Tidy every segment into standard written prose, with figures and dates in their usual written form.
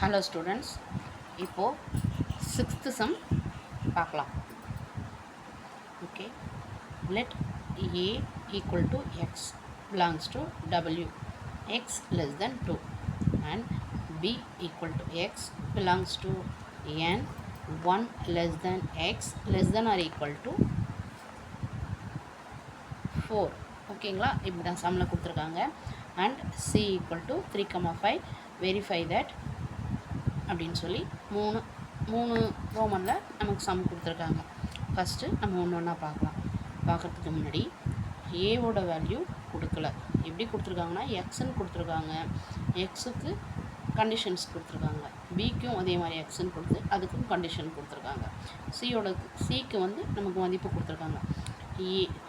Hello students, இப்போ 6th sum பார்க்கலாம். Okay, let a equal to x belongs to w, x less than 2, and b equal to x belongs to n 1 less than x less than or equal to 4. ஓகேங்களா, இப்படி தான் சம்மில் கொடுத்துருக்காங்க. And c equal to 3,5 verify that அப்படின்னு சொல்லி மூணு ரோமனில் நமக்கு some கொடுத்துருக்காங்க. ஃபஸ்ட்டு நம்ம ஒன்று ஒன்றா பார்க்குறதுக்கு முன்னாடி ஏவோட வேல்யூ கொடுக்கல. எப்படி கொடுத்துருக்காங்கன்னா எக்ஸுன்னு கொடுத்துருக்காங்க, எக்ஸுக்கு கண்டிஷன்ஸ் கொடுத்துருக்காங்க, பிக்கும் அதே மாதிரி எக்ஸுன்னு கொடுத்து அதுக்கும் கண்டிஷன் கொடுத்துருக்காங்க. சிக்கு வந்து நமக்கு மதிப்பு கொடுத்துருக்காங்க.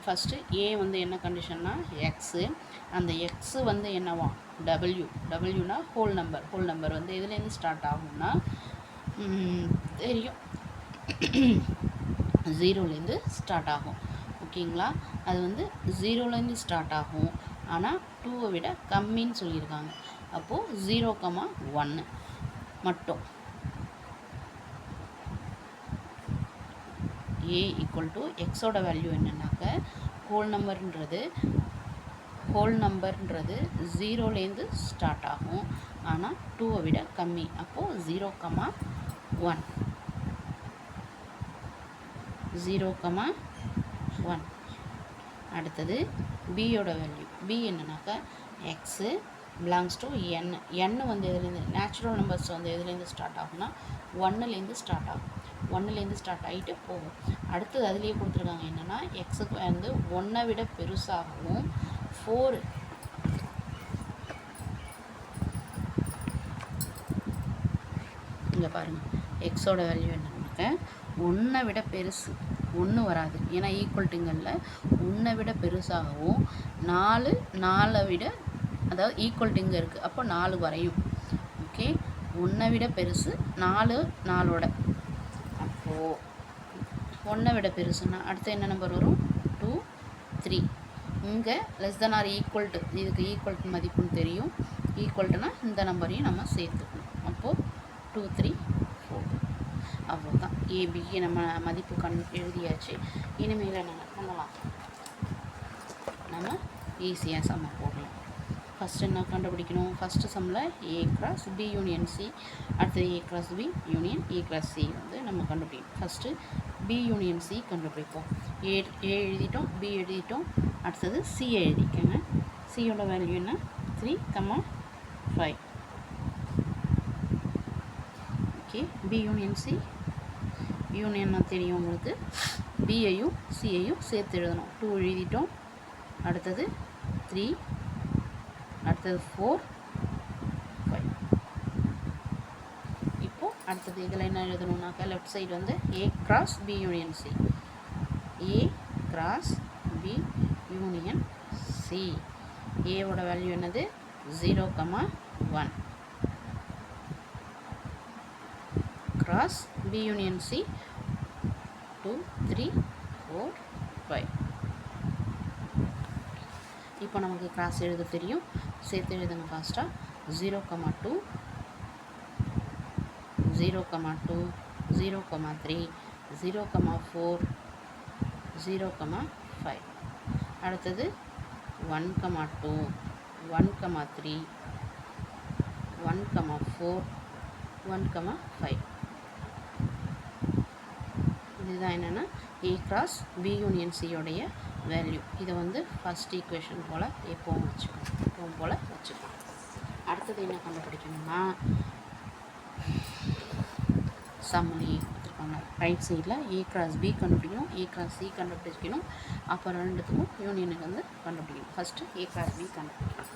ஃபஸ்ட்டு ஏ வந்து என்ன கண்டிஷன்னா எக்ஸு, அந்த எக்ஸு வந்து என்னவா டபிள்யூனா ஹோல் நம்பர் வந்து எதுலேருந்து ஸ்டார்ட் ஆகும்னா தெரியும், 0லேருந்து ஸ்டார்ட் ஆகும். ஓகேங்களா, அது வந்து 0லேருந்து ஸ்டார்ட் ஆகும், ஆனால் 2வை விட கம்மின்னு சொல்லியிருக்காங்க. அப்போது 0,1 மட்டும். ஏ ஈக்குவல் டு எக்ஸோட வேல்யூ என்னன்னாக்க ஹோல் நம்பர்ன்றது 0லேருந்து ஸ்டார்ட் ஆகும், ஆனால் 2வை விட கம்மி. அப்போது 0,1. அடுத்தது பியோட வேல்யூ, பி என்னன்னாக்கா எக்ஸு பிலாங்ஸ் டு என் வந்து எதுலேருந்து, நேச்சுரல் நம்பர்ஸ் வந்து எதுலேருந்து ஸ்டார்ட் ஆகும்னா 1லேருந்து ஸ்டார்ட் ஆகும். 1லேருந்து ஸ்டார்ட் ஆகிட்டு போகும். அடுத்தது அதுலேயே கொடுத்துருக்காங்க என்னென்னா எக்ஸுக்கு வந்து 1 விட பெருசாகவும் 4 இங்கே பாருங்கள், எக்ஸோட வேல்யூ என்னன்னாக்க 1 விட பெருசு, 1 வராது ஏன்னா ஈக்குவல்ட்டுங்களில் 1 விட பெருசாகவும் 4 விட, அதாவது ஈக்குவல்ட்டுங்க இருக்குது, அப்போ 4 வரையும். ஓகே, 1 விட பெருசு 4ஓட, அப்போது 1 விட பெருசுன்னா அடுத்து என்ன நம்பர் வரும், 2, 3. இங்கே லெஸ் தென் ஆர் ஈக்குவல்ட்டு, இதுக்கு ஈக்குவல்ட்டு மதிப்புன்னு தெரியும். ஈக்குவல்ட்டுனா இந்த நம்பரையும் நம்ம சேர்த்துக்கணும். அப்போது 2, 3, 4. அவ்வளோதான், ஏபிக்கு நம்ம மதிப்பு எழுதியாச்சு. இனிமேல் என்ன பண்ணலாம், நம்ம ஈஸியாக சம்ம போடலாம். ஃபஸ்ட்டு என்ன கண்டுபிடிக்கணும், ஃபஸ்ட்டு சம்மில் A cross B union C, அடுத்தது A cross B union A cross C வந்து நம்ம கண்டுபிடிக்கணும். ஃபஸ்ட்டு பி யூனியன் சி கண்டுபிடிப்போம். ஏ எழுதிட்டோம், பி எழுதிட்டோம், அடுத்தது சி எழுதிக்கோங்க. சியோட வேல்யூ என்ன, 3,5. ஓகே, பி யூனியன் சி, யூனியன்னா தெரியும் உங்களுக்கு, பியையும் சியையும் சேர்த்து எழுதணும். 2 எழுதிட்டோம், அடுத்தது 3, அடுத்தது 4, 5. இப்போது அடுத்தது இதில் என்ன எழுதணுன்னாக்கா லெஃப்ட் சைடு வந்து A cross B union C, A cross B union C. ஏவோட வேல்யூ என்னது, 0,1. Cross B union C 2, 3, 4, 5. இப்போ நமக்கு கிராஸ் எழுத தெரியும், சேர்த்து எழுதுங்க ஃபாஸ்ட்டாக. 0,2, 0,2, 0,3, 0,4, 0,5. அடுத்தது 1,2, 1,3, 1,4, 1,5. இதுதான் என்னென்னா ஏ கிராஸ் பி யூனியன் சியோடைய வேல்யூ. இதை வந்து ஃபஸ்ட் ஈக்குவேஷன் போல் எப்பவும் வச்சுக்கலாம். அடுத்தது என்ன கண்டுபிடிக்கணும்னா சம்மலி கொடுத்துருக்காங்க. ரைட் சைடில் ஏ கிராஸ் பி கண்டுபிடிக்கணும், ஏ கிராஸ் சி கண்டுபிடிக்கணும், அப்புறம் ரெண்டுத்துக்கும் யூனியனுக்கு வந்து கண்டுபிடிக்கணும். ஃபஸ்ட்டு ஏ கிராஸ் பி கண்டுபிடிக்கணும்.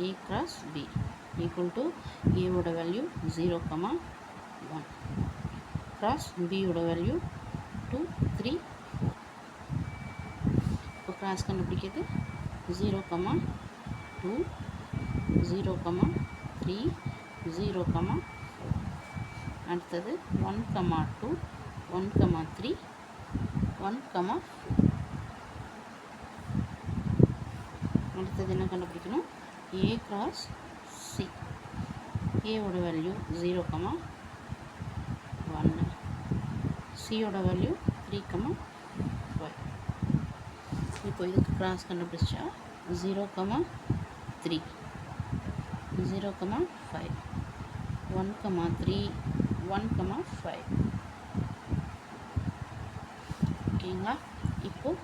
A cross B equal to ஏவோட வேல்யூ 0,1 கிராஸ் பியோட வேல்யூ 2, 3, 4. இப்போ கிராஸ் கண்டுபிடிக்கிறது 0,2, 0,3, 0,4. அடுத்தது 1,2, 1,3, 1,4. அடுத்தது என்ன கண்டுபிடிக்கணும், ஏ கிராஸ் சி. ஏவோட வேல்யூ 0,1, சியோட வேல்யூ 3,5. இப்போ இதுக்கு கிராஸ் கண்டுபிடிச்சா 0,3, 0,5, 1,3, 1,5. ஓகேங்களா. இப்போது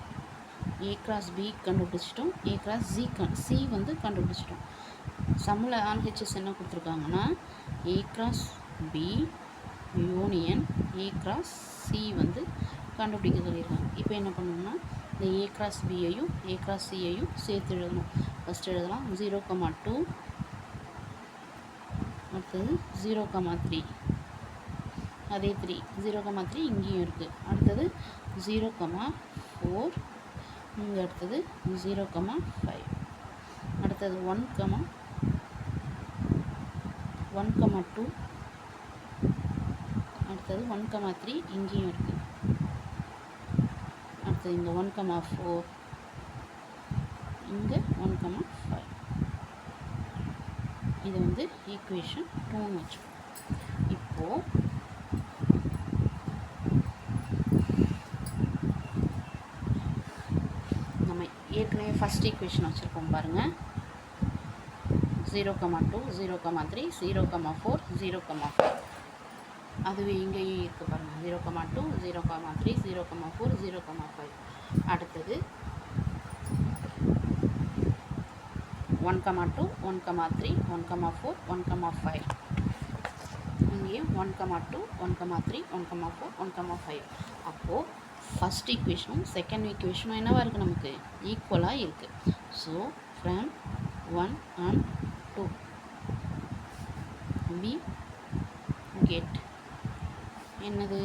ஏ கிராஸ் பி கண்டுபிடிச்சிட்டோம், ஏ கிராஸ் சி வந்து கண்டுபிடிச்சிட்டோம். சம்மில் ஆர்ஹெச்எஸ் என்ன கொடுத்துருக்காங்கன்னா A cross B union A cross C வந்து கண்டுபிடிக்க சொல்லியிருக்காங்க. இப்போ என்ன பண்ணணும்னா இந்த ஏ கிராஸ் பியையும் ஏ கிராஸ் சியையும் சேர்த்து எழுதணும். ஃபஸ்ட்டு எழுதலாம் 0,2, அடுத்தது 0,3, அதே 3, 0,3 இங்கேயும் இருக்குது. அடுத்தது 0,4, இங்கே அடுத்தது 0,5, அடுத்தது 1,2, அடுத்தது 1,3 இங்கேயும் இருக்குது. அடுத்தது இங்கே 1,4, இங்கே 1,5. இது வந்து ஈக்குவேஷன் 2ன்னு வச்சுக்கோம். இப்போது நம்ம ஏற்கனவே ஃபஸ்ட் ஈக்குவேஷன் வச்சுருக்கோம் பாருங்கள். 0,2, 0,3, 0,4, 0,5. அதுவே இங்கேயும் இருக்குது பாருங்கள். 0,2, 0,3, 0,4, 0,5. அடுத்தது 1,2, 1,3, 1,4, 1,5. இங்கேயும் 1,2, 1,3, 1,4, 1,5. அப்போது ஃபஸ்ட் ஈக்குவேஷனும் செகண்ட் ஈக்குவேஷனும் என்னவாக இருக்குது, நமக்கு ஈக்குவலாக இருக்குது. So from 1 and 2 we get என்னது,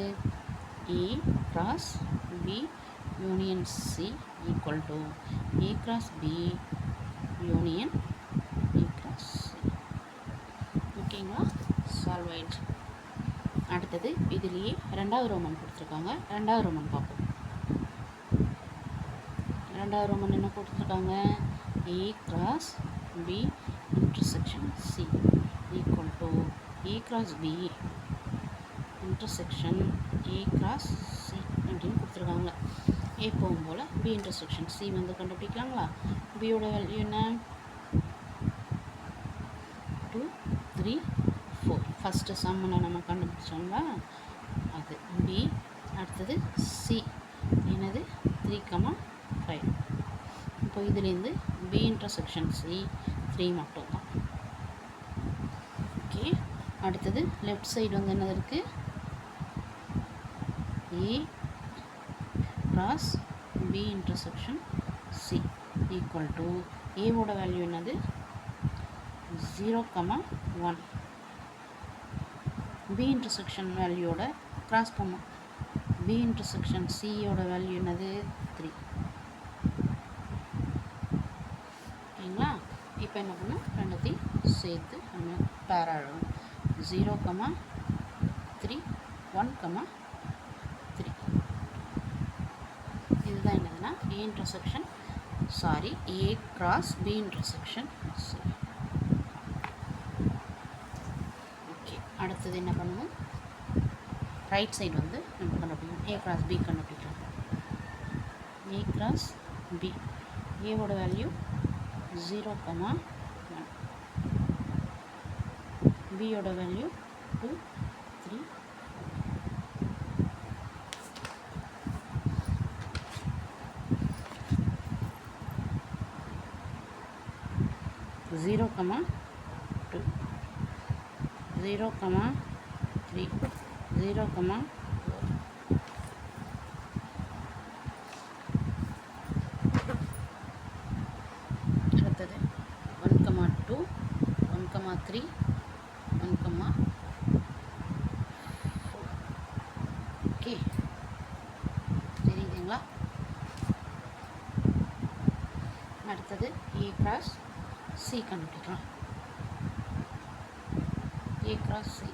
A cross B union C equal to A cross B union A cross C. ஓகேங்களா, சால்வ் ஆயிடுச்சு. அடுத்தது இதுலேயே ரெண்டாவது ரோமன் கொடுத்துருக்காங்க. ரெண்டாவது ரோமன் பார்ப்போம். ரெண்டாவது ரோமன் என்ன கொடுத்துருக்காங்க, A cross B intersection C equal to A cross B intersection A cross C அப்படின்னு கொடுத்துருக்காங்க. எப்பவும் போல் பி இன்டர்செக்ஷன் சி வந்து கண்டுபிடிக்கலாங்களா. பியோட வேல்யூ என்ன, 2, 3, 4. ஃபஸ்ட்டு சம்மில் நம்ம கண்டுபிடிச்சோங்களா அது பி. அடுத்தது சி என்னது 3,5. இப்போ இதுலேருந்து பி இன்டர்செக்ஷன் சி 3 மட்டும்தான். ஓகே. அடுத்தது லெஃப்ட் சைடு வந்து என்னது இருக்குது, A cross B intersection C equal to ஏவோட வேல்யூ என்னது 0,1. பி இன்டர்செக்ஷன் வேல்யூவோட கிராஸ் பண்ணும். பி இன்டர்செக்ஷன் சியோட வேல்யூ என்னது 3. ஓகேங்களா. இப்போ என்ன பண்ணோம், ரெண்டுத்தையும் சேர்த்து நம்ம பேரா எழுதணும். 0,3, 1,3. இதுதான் என்னதுன்னா A intersection A cross B intersection C. Okay. அடுத்தது என்ன பண்ணுவோம், ரைட் சைடு வந்து நம்ம கண்டுபிடிக்கணும். ஏ கிராஸ் பி கண்டுபிடிக்கலாம். ஏ கிராஸ் பி ஏவோட வேல்யூ 0,1, பியோட வேல்யூ 2, 3, 0,2, 0,3, 0,4. அடுத்தது 1,2, 1,3, 1,4. ஓகே, தெரியுதுங்களா. அடுத்தது ஏ கிராஸ் சி கண்டுபிடிக்கலாம். ஏ கிராஸ் சி,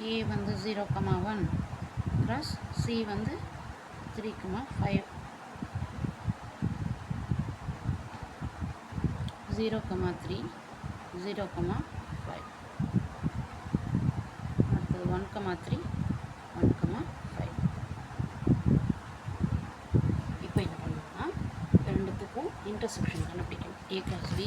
ஏ வந்து 0,1 கிராஸ் சி வந்து 3,5. 0,3 0,5 அடுத்தது 1,3 1,5. இப்போ என்ன பண்ணணும்னா ரெண்டுத்துக்கும் இன்டர்செக்ஷன் கண்டுபிடிக்கணும். A × B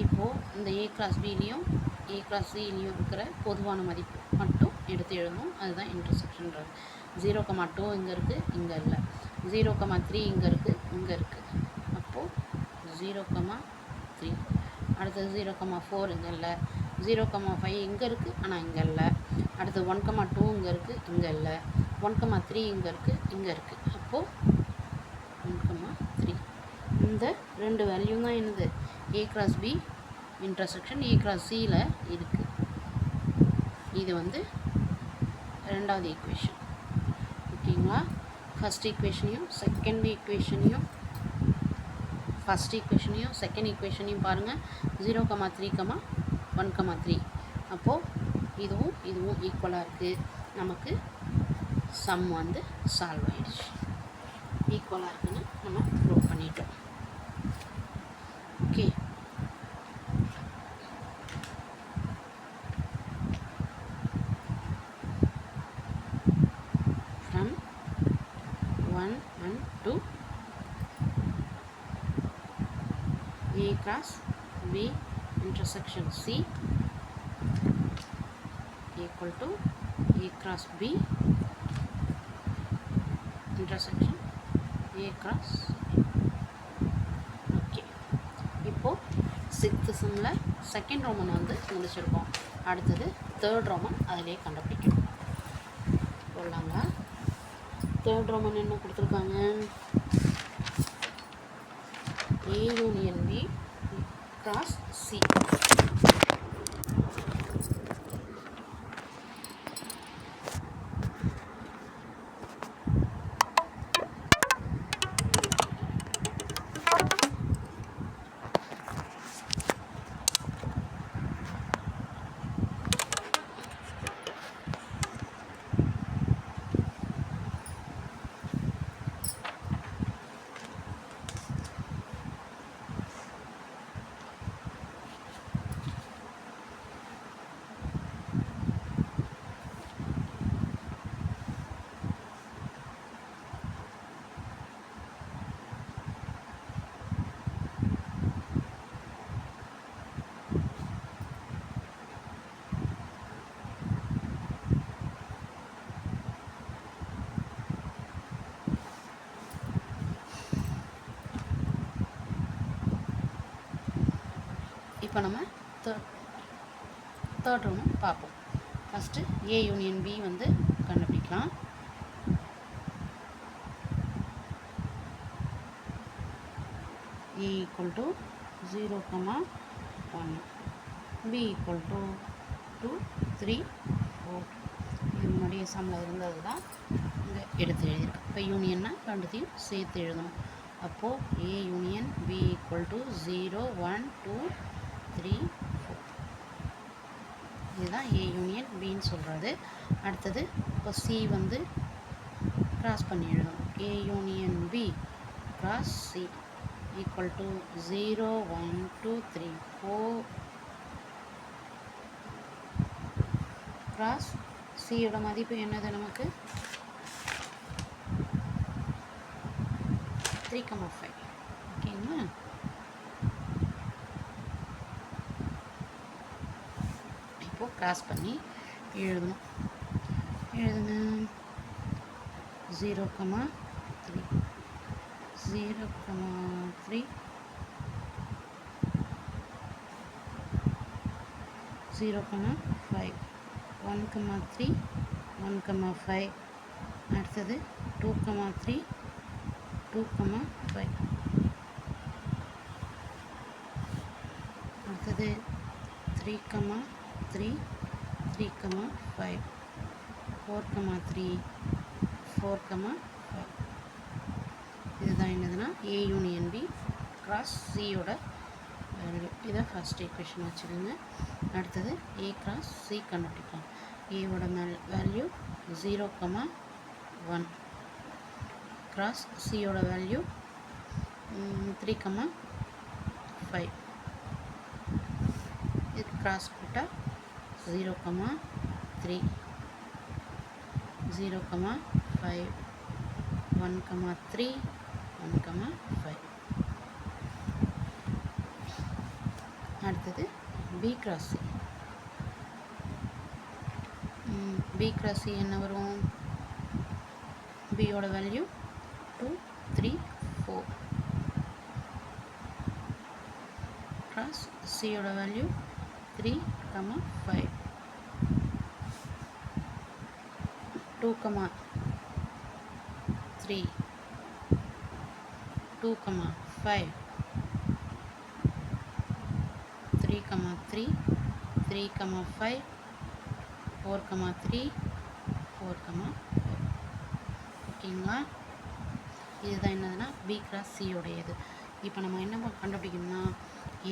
இப்போது இந்த A × Bலேயும் A × Cலேயும் இருக்கிற பொதுவான மதிப்பு மட்டும் எடுத்து எழுதணும். அதுதான் இன்டர்செக்ஷன்றது. 0,2 இங்கே இருக்குது, இங்கே இல்லை. 0,3 இங்கே இருக்குது, இங்கே இருக்குது. அப்போது 0,3. அடுத்தது 0,4 இங்கே இல்லை. 0,5 இங்கே இருக்குது, ஆனால் இங்கே இல்லை. அடுத்தது 1,2 இங்கே இருக்குது, இங்கே இல்லை. 1,3 இங்கே இருக்குது, இங்கே இருக்குது. அப்போது 1,3. இந்த ரெண்டு வேல்யூ தான் என்னது A × B இன்டர்செக்ஷன் A × Cயில் இருக்குது. இது வந்து ரெண்டாவது ஈக்குவேஷன். ஓகேங்களா? ஃபஸ்ட் ஈக்குவேஷனையும் செகண்ட் ஈக்குவேஷனையும் செகண்ட் ஈக்குவேஷனையும் பாருங்கள். 0,3, 1,3. அப்போது இதுவும் ஈக்குவலாக இருக்குது. நமக்கு சம் வந்து சால்வ் ஆகிடுச்சு. ஈக்குவலாக இருக்குன்னு நம்ம ப்ரூவ் பண்ணிட்டோம். Okay, from 1 and 2 A × B intersection C equal to A × B intersection A × C. Okay, இப்போது 6th சம்மில் செகண்ட் ரோமன் வந்து முடிச்சிருக்கோம். அடுத்தது தேர்ட் ரோமன் அதிலே கண்டுபிடிக்கணும். சொல்லலாங்க. தேர்ட் ரோமன் என்ன கொடுத்துருக்காங்க? A union B × C. இப்போ நம்ம தேர்ட் ரோமன் பார்ப்போம். ஃபஸ்ட்டு A யூனியன் B வந்து கண்டுபிடிக்கலாம். A = 0,1 B = 2 3 4. இது முன்னாடியே சம்மில் இருந்தது தான் இங்கே எடுத்து எழுதியிருக்கேன். இப்போ யூனியன்னா ரெண்டுத்தையும் சேர்த்து எழுதணும். அப்போது A யூனியன் B = 0 1 2 3 4. இதுதான் A யூனியன் Bன்னு சொல்கிறது. அடுத்தது இப்போ C வந்து கிராஸ் பண்ணி எழுதணும். A union B × C = 0 1 2 3 4 cross சியோட மதிப்பு என்னது நமக்கு 3,5. ஓகேங்களா? இப்போது கிராஸ் பண்ணி எழுதணும். எழுதுங்க. 0,3 0,3 0,5 1,3 1,5. அடுத்தது 2,3 2,5. அடுத்தது 3,3 3,5 4,3 4,5. இதுதான் என்னதுன்னா A யூனியன் B × Cயோட வேல்யூ. இதை ஃபஸ்ட் ஈக்குவேஷன் வச்சுக்கோங்க. அடுத்தது ஏ கிராஸ் சி கண்டுபிடிக்கலாம். ஏவோட வேல்யூ 0,1 கிராஸ் சியோட வேல்யூ 3,5. இது கிராஸ் போட்டால் 0,3 0,5 1,3 1,5. அடுத்தது B cross C. B cross C என்ன வரும்? பியோட வேல்யூ 2 3 4 கிராஸ் சியோட வேல்யூ 3,5 2,3 2,5 3,3 3,5 4,3 4,5. ஓகேங்களா? இதுதான் என்னதுன்னா பி கிராஸ் சியோடையது. இப்போ நம்ம என்ன கண்டுபிடிக்கணும்னா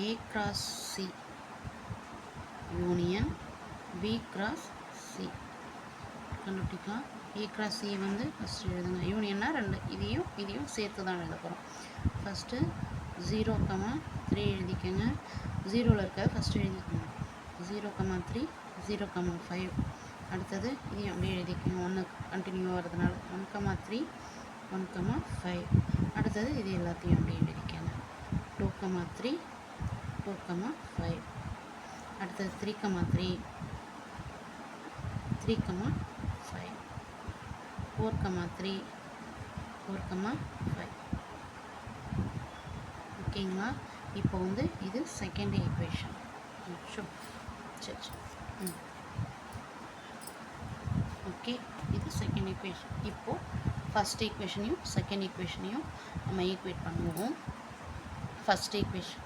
A cross C union B cross C கண்டுபிடிக்கலாம். ஏ கிராஸ் சி வந்து ஃபஸ்ட்டு எழுதுங்க. யூனியன்னா ரெண்டு இதையும் சேர்த்து தான் எழுத போகிறோம். ஃபஸ்ட்டு 0,3 எழுதிக்கோங்க. 0ல் இருக்க ஃபஸ்ட்டு எழுதிக்கோங்க. 0,3 0,5. அடுத்தது இதையும் அப்படியே எழுதிக்கோங்க. 1 கண்டினியூ வரதுனால 1,3 1,5. அடுத்தது இது எல்லாத்தையும் அப்படியே எழுதிக்கோங்க. 2,3 2,5. அடுத்தது 3,3 3,5 4,3 4,5. ஓகேங்களா? இப்போ வந்து இது செகண்ட் ஈக்குவேஷன். சரி ஓகே, இது செகண்ட் ஈக்குவேஷன். இப்போது ஃபஸ்ட் ஈக்குவேஷனையும் செகண்ட் ஈக்குவேஷனையும் நம்ம ஈக்குவேட் பண்ணுவோம். ஃபஸ்ட் ஈக்குவேஷன்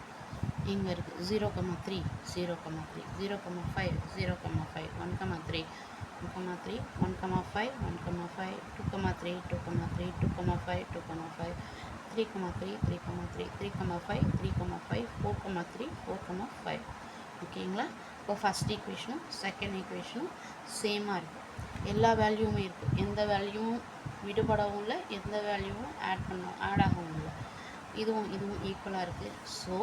இங்கே இருக்குது 0,3 0,3 0,5 0,5 1,3 1,3 1,5 1,5 2,3 2,3 2,5 2,5 3,3 3,3 3,5 3,5 4,3 4,5. ஓகேங்களா? இப்போ ஃபஸ்ட் ஈக்குவேஷனும் செகண்ட் ஈக்குவேஷனும் சேமாக இருக்குது. எல்லா வேல்யூவுமே இருக்குது. எந்த வேல்யூவும் விடுபடவும் இல்லை, எந்த வேல்யூவும் ஆட் ஆகவும் இல்லை. இதுவும் ஈக்குவலாக இருக்குது. So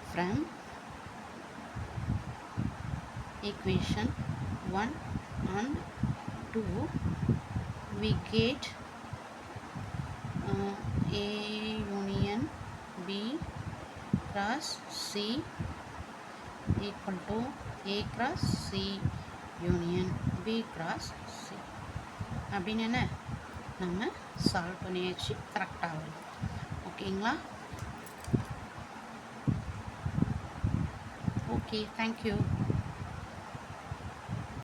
from equation 1 and 2 we get A union B cross C equal to A cross C union B cross C. அப்படின்னு என்ன நம்ம சால்வ் பண்ணியாச்சு. கரெக்டாக வரும். ஓகேங்களா? Okay, thank you.